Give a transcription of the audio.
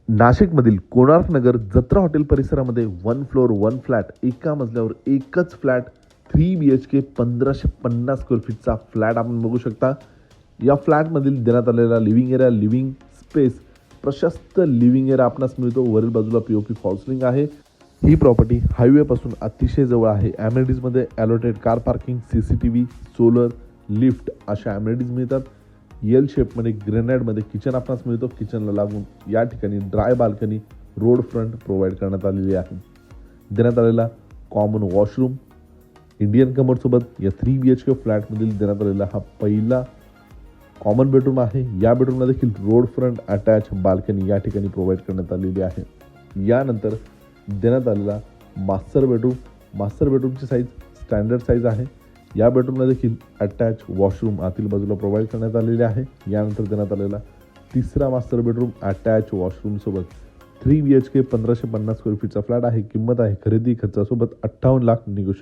नाशिकमधील कोणार्क नगर जत्रा हॉटेल परिसरामध्ये 1 फ्लोअर 1 फ्लॅट, एका मजल्यावर एकच फ्लॅट, 3 BHK 1550 स्क्वेअर फीटचा फ्लॅट आपण बघू शकता. या फ्लॅटमधील देण्यात आलेला लिव्हिंग एरिया, लिव्हिंग स्पेस, प्रशस्त लिव्हिंग एरिया आपणास मिळतो. वरील बाजूला POP फॉल सिलिंग आहे. ही प्रॉपर्टी हायवेपासून अतिशय जवळ आहे. ॲमेनिटीजमध्ये allotted car parking, CCTV, solar, lift अशा ॲमेनिटीज मिळतात. एल शेपमध्ये ग्रेनाइडमध्ये किचन आपणास मिळतो. किचनला लागून या ठिकाणी dry balcony, road front provide करण्यात आलेली आहे. देण्यात आलेला कॉमन वॉशरूम, इंडियन कमोडसोबत या 3 BHK फ्लॅटमधील देण्यात आलेला हा पहिला कॉमन बेडरूम आहे. या बेडरूमला देखील रोड फ्रंट अटॅच बाल्कनी या ठिकाणी प्रोव्हाइड करण्यात आलेली आहे. यानंतर देण्यात आलेला मास्टर बेडरूमची साईज स्टँडर्ड साईज आहे. या बेडरूमला देखील अटॅच वॉशरूम आतील बाजूला प्रोव्हाइड करण्यात आलेले आहे. यानंतर देण्यात आलेला तिसरा मास्टर बेडरूम अटॅच वॉशरूमसोबत 3 BHK 1550 स्क्वेअर फीटचा फ्लॅट आहे. किंमत आहे खरेदी खर्चासोबत 58 लाख निघू शकते.